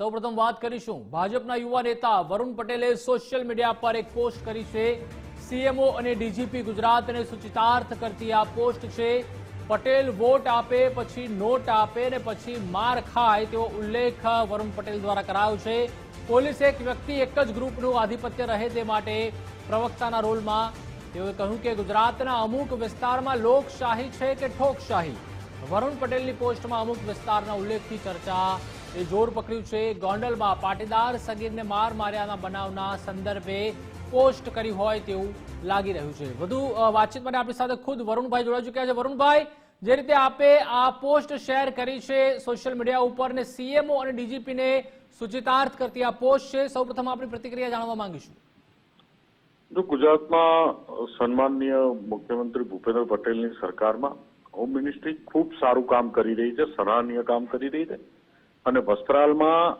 સૌપ્રથમ વાત કરીશું ભાજપના યુવા નેતા વરુણ પટેલે સોશિયલ મીડિયા પર એક પોસ્ટ કરી છે। સીએમઓ અને ડીજીપી ગુજરાતને સૂચિતાર્થ કરતી આ પોસ્ટ છે। પટેલ વોટ આપે પછી નોટ આપે ને પછી માર ખાય તેવો ઉલ્લેખ વરુણ પટેલ દ્વારા કરાયો છે। પોલીસ એક વ્યક્તિ એક જ ગ્રુપનું આધિપત્ય રહે તે માટે પ્રવક્તાના રોલમાં તેઓએ કહ્યું કે ગુજરાતના અમુક વિસ્તારમાં લોકશાહી છે કે ઠોકશાહી। વરુણ પટેલની પોસ્ટમાં અમુક વિસ્તારના ઉલ્લેખથી ચર્ચા એ જોર પકડ્યું છે। ગોંડલમાં પાટીદાર સગીરને માર માર્યાના બનાવના સંદર્ભે પોસ્ટ કરી હોય તેવું લાગી રહ્યું છે। વધુ વાતચીત માટે આપણી સાથે ખુદ વરુણભાઈ જોડાઈ ચૂક્યા છે। વરુણભાઈ, જે રીતે આપે આ પોસ્ટ શેર કરી છે સોશિયલ મીડિયા ઉપર ને સીએમઓ અને ડીજીપીને સૂચિતાર્થ કરતી આ પોસ્ટ છે, સૌપ્રથમ આપણી પ્રતિક્રિયા જાણવા માંગીશું। જો ગુજરાતમાં સન્માનનીય મુખ્યમંત્રી ભૂપેન્દ્ર પટેલની સરકારમાં હોમ મિનિસ્ટ્રી ખૂબ સારું કામ કરી રહી છે, સરાહનીય કામ કરી રહી છે અને વસ્ત્રાલમાં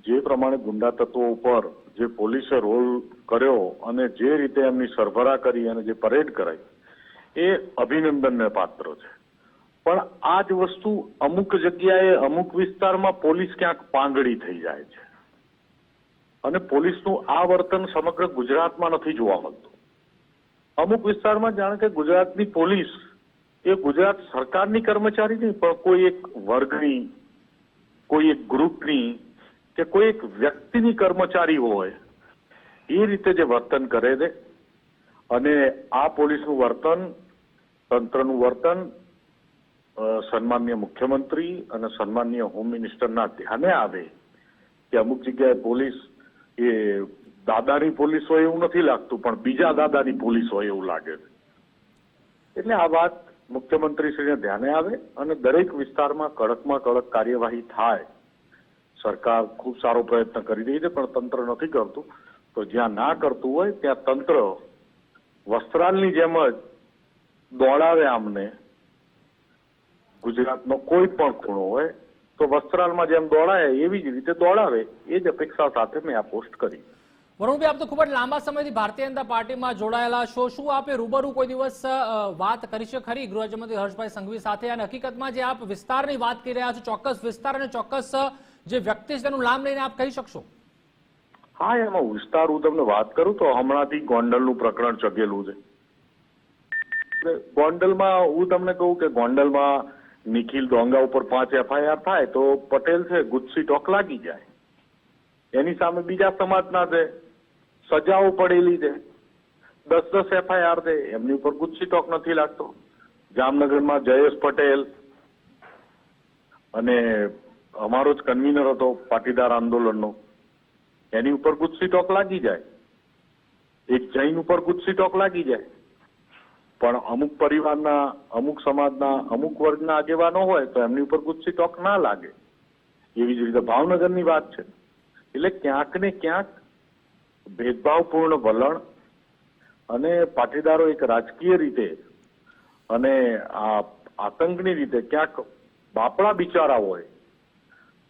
જે પ્રમાણે ગુંડા તત્વો ઉપર જે પોલીસે રોલ કર્યો અને જે રીતે એમની સરભરા કરી અને જે પરેડ કરાઈ એ અભિનંદનને પાત્ર છે। પણ આ જ વસ્તુ અમુક જગ્યાએ અમુક વિસ્તારમાં પોલીસ ક્યાંક પાંગળી થઈ જાય છે અને પોલીસનું આ વર્તન સમગ્ર ગુજરાતમાં નથી જોવા મળતું। અમુક વિસ્તારમાં જાણે કે ગુજરાતની પોલીસ એ ગુજરાત સરકારની કર્મચારી નહીં પણ કોઈ એક વર્ગની, કોઈ એક ગ્રુપની કે કોઈ એક વ્યક્તિની કર્મચારી હોય એ રીતે જે વર્તન કરે છે અને આ પોલીસનું વર્તન, તંત્રનું વર્તન સન્માનનીય મુખ્યમંત્રી અને સન્માનનીય હોમ મિનિસ્ટરના ધ્યાને આવે કે અમુક જગ્યાએ પોલીસ એ દાદાની પોલીસ હોય એવું નથી લાગતું પણ બીજા દાદાની પોલીસ હોય એવું લાગે છે। એટલે આ વાત મુખ્યમંત્રીશ્રીને ધ્યાને આવે અને દરેક વિસ્તારમાં કડકમાં કડક કાર્યવાહી થાય। સરકાર ખૂબ સારો પ્રયત્ન કરી રહી છે પણ તંત્ર નથી કરતું, તો જ્યાં ના કરતું હોય ત્યાં તંત્ર વસ્ત્રાલની જેમ જ દોડાવે આમને। ગુજરાતનો કોઈ પણ ખૂણો હોય તો વસ્ત્રાલમાં જેમ દોડાય એવી જ રીતે દોડાવે, એ જ અપેક્ષા સાથે મેં આ પોસ્ટ કરી। વરુણભાઈ, આપ તો ખૂબ જ લાંબા સમયથી ભારતીય જનતા પાર્ટીમાં જોડાયેલા છો, શું આપે રૂબરૂ કોઈ દિવસ વાત કરી છે ખરી ગૃહરાજ્યમંત્રી હર્ષભાઈ સંઘવી સાથે? અને હકીકતમાં જે આપ વિસ્તારની વાત કરી રહ્યા છો, ચોક્કસ વિસ્તાર અને ચોક્કસ જે વ્યક્તિ છે તેનું નામ લઈને આપ કહી શકશો? હા, એમાં વિસ્તાર હું તમને વાત કરું તો હમણાંથી ગોંડલનું પ્રકરણ ચગેલું છે। ગોંડલમાં હું તમને કહું કે ગોંડલમાં નિખિલ ડોંગા ઉપર 5 FIR થાય તો પટેલ છે ગુસ્સી ટોક લાગી જાય, એની સામે બીજા સમાજના છે સજાઓ પડેલી છે, 10 FIR છે, એમની ઉપર ગુસ્સી ટોક નથી લાગતો। જામનગરમાં જયેશ પટેલ અને અમારો જ કન્વીનર હતો પાટીદાર આંદોલનનો, એની ઉપર ગુસ્સી ટોક લાગી જાય। એક જૈન ઉપર ગુસ્સી ટોક લાગી જાય, પણ અમુક પરિવારના, અમુક સમાજના, અમુક વર્ગના આગેવાનો હોય તો એમની ઉપર ગુસ્સી ટોક ના લાગે। એવી જ રીતે ભાવનગરની વાત છે। એટલે ક્યાંક ને ક્યાંક ભેદભાવપૂર્ણ વલણ અને પાટીદારો એક રાજકીય રીતે અને આ આતંકની રીતે ક્યાંક બાપડા બિચારા હોય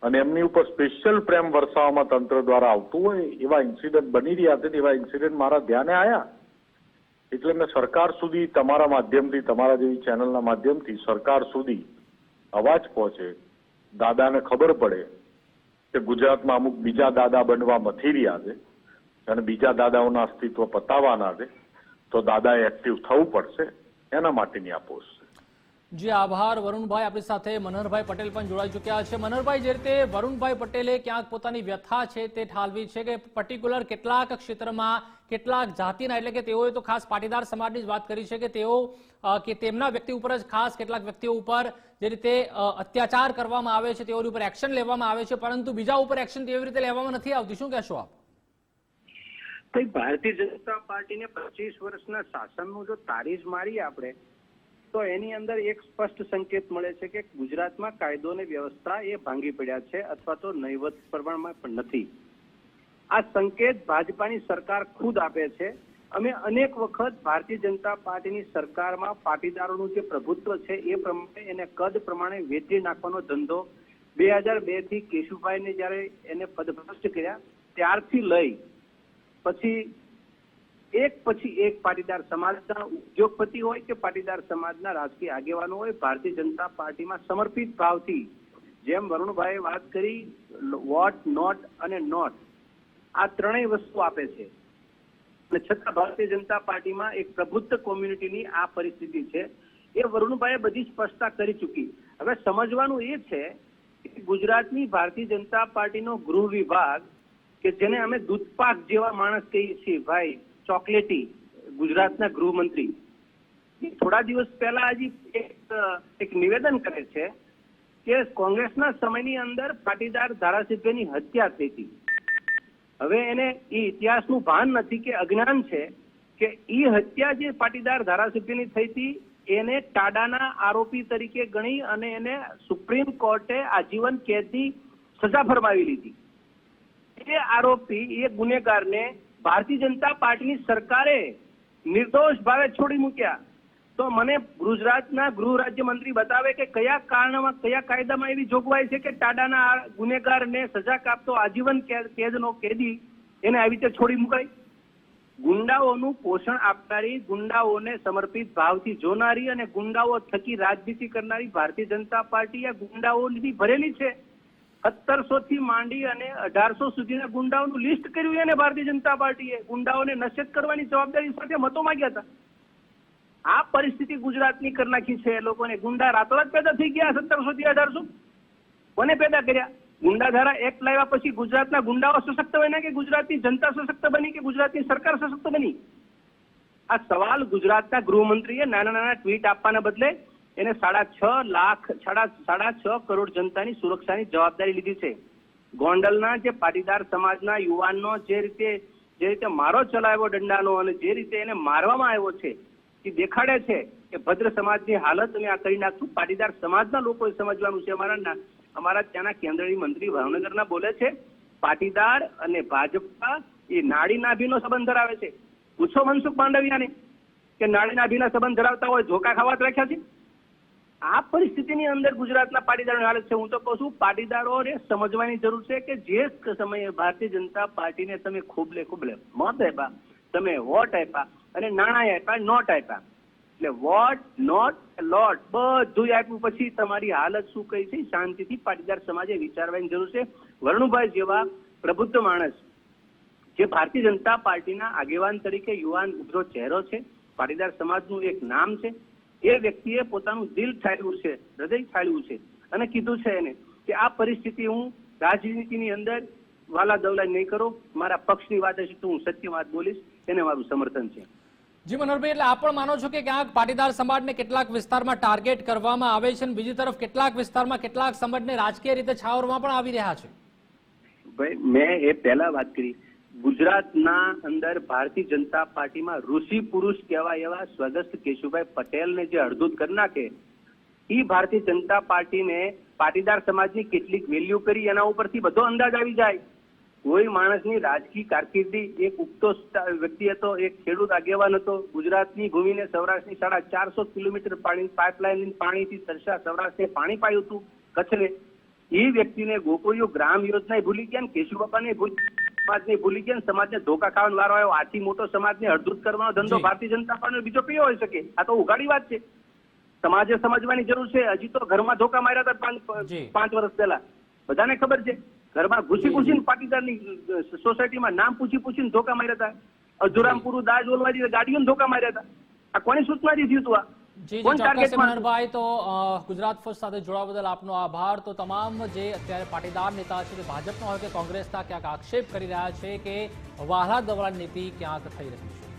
અને એમની ઉપર સ્પેશિયલ પ્રેમ વરસાવવામાં તંત્ર દ્વારા આવતું હોય એવા ઇન્સિડન્ટ બની રહ્યા છે। એવા ઇન્સિડન્ટ મારા ધ્યાને આવ્યા એટલે મેં સરકાર સુધી તમારા માધ્યમથી, તમારા જેવી ચેનલના માધ્યમથી સરકાર સુધી અવાજ પહોંચે, દાદાને ખબર પડે કે ગુજરાતમાં અમુક બીજા દાદા બનવા મથી રહ્યા છે અને બીજા દાદાઓના અસ્તિત્વ પતાવવાના છે, તો દાદાએ એક્ટિવ થવું પડશે, એના માટેની આ પોસ્ટ છે। જી આભાર વરુણભાઈ। આપણી સાથે મનહરભાઈ પટેલ પણ જોડાઈ ચૂક્યા છે। મનહરભાઈ, જે રીતે વરુણભાઈ પટેલે ક્યાંક પોતાની વ્યથા છે તે ઠાલવી છે કે પર્ટિક્યુલર કેટલાક ક્ષેત્રમાં કેટલાક જાતિના, એટલે કે તેઓએ તો ખાસ પાટીદાર સમાજની જ વાત કરી છે કે તેઓ કે તેમના વ્યક્તિ ઉપર જ ખાસ કેટલાક વ્યક્તિઓ ઉપર જે રીતે અત્યાચાર કરવામાં આવે છે તેઓની ઉપર એક્શન લેવામાં આવે છે, પરંતુ બીજા ઉપર એક્શન તેવી રીતે લેવામાં નથી આવતી, શું કહેશો આપ? ભારતીય જનતા પાર્ટીને 25 વર્ષના શાસનનું જો તારીજ મારીએ આપણે તો એની અંદર એક સ્પષ્ટ સંકેત મળે છે કે ગુજરાતમાં કાયદો અને વ્યવસ્થા એ ભાંગી પડ્યા છે અથવા તો નહીવત પ્રમાણમાં પણ નથી। આ સંકેત ભાજપાની સરકાર ખુદ આપે છે। અમે અનેક વખત ભારતીય જનતા પાર્ટીની સરકારમાં પાટીદારોનું જે પ્રભુત્વ છે એ પ્રમાણે એને કદ પ્રમાણે વેચી નાખવાનો ધંધો 2002 થી કેશુભાઈને જયારે એને પદભ્રષ્ટ કર્યા ત્યારથી લઈ પછી એક પાટીદાર સમાજના ઉદ્યોગપતિ હોય કે પાટીદાર સમાજના રાજકીય આગેવાનો હોય, ભારતીય જનતા પાર્ટીમાં સમર્પિત ભાવથી જેમ વરુણભાઈએ વાત કરી, વોટ, નોટ અને નોટ, આ ત્રણેય વસ્તુ આપે છે, અને છતાં ભારતીય જનતા પાર્ટીમાં એક પ્રબુદ્ધ કોમ્યુનિટીની આ પરિસ્થિતિ છે. એ વરુણભાઈએ બધી સ્પષ્ટતા કરી ચૂકી. હવે સમજવાનું એ છે કે ગુજરાતની ભારતીય જનતા પાર્ટીનો ગૃહ વિભાગ, કે જેને અમે દૂધપાક જેવા માણસ કહીએ છીએ, ભાઈ ચોકલેટી, ગુજરાતના ગૃહમંત્રી, થોડા દિવસ પહેલા હજી એક નિવેદન કરે છે કે કોંગ્રેસના સમયની અંદર પાટીદાર ધારાસભ્યની હત્યા થઈ હતી. હવે એને એ ઇતિહાસનું ભાન નથી કે અજ્ઞાન છે કે એ હત્યા જે પાટીદાર ધારાસભ્યની થઈ હતી એને ટાડાના આરોપી તરીકે ગણી અને એને સુપ્રીમ કોર્ટે આજીવન કેદની સજા ફરમાવી લીધી. એ આરોપી, એ ગુનેગારને ભારતીય જનતા પાર્ટીની સરકારે નિર્દોષ ભાવે છોડી મૂક્યા. તો મને ગુજરાતના ગૃહ રાજ્યમંત્રી બતાવે કે કયા કારણમાં, કયા કાયદામાં એવી જોગવાઈ છે કે ટાડાના ગુનેગારને સજા કાપતો આજીવન કેદનો કેદી એને આવી રીતે છોડી મુકાય? ગુંડાઓનું પોષણ આપનારી, ગુંડાઓને સમર્પિત ભાવથી જોનારી અને ગુંડાઓ થકી રાજનીતિ કરનારી ભારતીય જનતા પાર્ટી આ ગુંડાઓની ભરેલી છે. 1700 થી માંડી અને 1800 સુધીના ગુંડાઓનું લિસ્ટ કર્યું એને ભારતીય જનતા પાર્ટીએ. ગુંડાઓને નશ્યત કરવાની જવાબદારી સાથે મતો માંગ્યા હતા. આ પરિસ્થિતિ ગુજરાતની કરી નાખી છે. લોકોને ગુંડા રાતોરાત પેદા થઈ ગયા. 1700 થી 1800 કોને પેદા કર્યા? ગુંડાધારા એક્ટ લાવ્યા પછી ગુજરાતના ગુંડાઓ સશક્ત બન્યા કે ગુજરાતની જનતા સશક્ત બની કે ગુજરાતની સરકાર સશક્ત બની? આ સવાલ ગુજરાતના ગૃહમંત્રીએ નાના નાના ટ્વીટ આપવાના બદલે એને 6.5 કરોડ જનતાની સુરક્ષાની જવાબદારી લીધી છે. ગોંડલના જે પાટીદાર સમાજના યુવાનનો જે રીતે મારો ચલાવ્યો દંડાનો અને જે રીતે એને મારવામાં આવ્યો છે એ દેખાડે છે કે ભદ્ર સમાજની હાલત અમે આ કરી નાખશું. પાટીદાર સમાજના લોકોએ સમજવાનું છે. અમારા ત્યાંના કેન્દ્રીય મંત્રી ભાવનગરના બોલે છે પાટીદાર અને ભાજપા એ નાડી નાભીનો સંબંધ ધરાવે છે. પૂછો મનસુખ માંડવિયાને કે નાડી નાભીના સંબંધ ધરાવતા હોય ધોકા ખાવા રાખ્યા છે? આ પરિસ્થિતિની અંદર ગુજરાતના પાટીદારોની હાલત છે. હું તો કહું છું પાટીદારોને સમજવાની જરૂર છે કે જે સમયે ભારતીય જનતા પાર્ટીને તમે ખૂબલે મત આપ્યા, તમે વોટ આપ્યા અને નાણાં આપ્યા, નોટ આપ્યા, એટલે વોટ, નોટ, લોટ બધું આપ્યું પછી તમારી હાલત શું કઈ છે શાંતિથી પાટીદાર સમાજે વિચારવાની જરૂર છે. વરુણભાઈ જેવા પ્રબુદ્ધ માણસ જે ભારતીય જનતા પાર્ટીના આગેવાન તરીકે યુવાન ઉભરો ચહેરો છે, પાટીદાર સમાજનું એક નામ છે, એ વ્યક્તિએ પોતાનું દિલ ઠાલવ્યું છે, હૃદય ઠાલવ્યું છે અને કીધું છે એને કે આ પરિસ્થિતિ હું રાજનીતિની અંદર વાલા દવલા નહીં કરો, મારા પક્ષની વાત હશે તો હું સત્ય વાત બોલીશ, એને મારું સમર્થન છે. જી મનોહરભાઈ, એટલે આપ પણ માનો છો કે ક્યાંક પાટીદાર સમાજને કેટલાક વિસ્તારમાં ટાર્ગેટ કરવામાં આવે છે અને બીજી તરફ કેટલાક વિસ્તારમાં કેટલાક સમાજને રાજકીય રીતે છાવરવામાં પણ આવી રહ્યા છે? ભાઈ, મેં એ પહેલા વાત કરી, ગુજરાતના અંદર ભારતીય જનતા પાર્ટીમાં ઋષિ પુરુષ કહેવાય એવા સ્વર્ગસ્થ કેશુભાઈ પટેલને જે અડધૂત કરી નાખે, એ ભારતીય જનતા પાર્ટીને પાટીદાર સમાજની કેટલીક વેલ્યુ કરી એના ઉપરથી બધો અંદાજ આવી જાય. કોઈ માણસની રાજકીય કારકિર્દી, એક ઉગતો વ્યક્તિ હતો, એક ખેડૂત આગેવાન હતો, ગુજરાતની ભૂમિને સૌરાષ્ટ્રની 450 કિલોમીટર પાઇપલાઇન પાણીથી તરસા સૌરાષ્ટ્રને પાણી પાયું હતું, કચ્છને. એ વ્યક્તિને ગોકુળિયો ગ્રામ યોજના ભૂલી ગયા ને કેશુબાપાને સમાજને ભૂલી ગયા, સમાજને ધોકા ખાવાનો વારો આવ્યો. આથી મોટો સમાજને અડધૂત કરવાનો ધંધો ભારતીય જનતા પાર્ટીનો બીજો કયો હોઈ શકે? આ તો ઉઘાડી વાત છે. સમાજે સમજવાની જરૂર છે. હજી તો ઘરમાં ધોકા માર્યા હતા 5 વર્ષ પહેલા, બધાને ખબર છે. ઘરમાં ઘૂસીને પાટીદારની સોસાયટીમાં નામ પૂછીને ધોકા માર્યા હતા. અધુરામપુર દાજ ઓલવાડી ગાડીઓને ધોકા માર્યા હતા. આ કોની સૂચનાથી થયું હતું? મનોહરભાઈ, તો ગુજરાત ફર્સ્ટ સાથે જોડાવા બદલ આપનો આભાર. તો તમામ જે અત્યારે પાટીદાર નેતા છે તે ભાજપના હોય કે કોંગ્રેસના ક્યાંક આક્ષેપ કરી રહ્યા છે કે વાહલા દવલા નીતિ ક્યાંક થઈ રહી છે.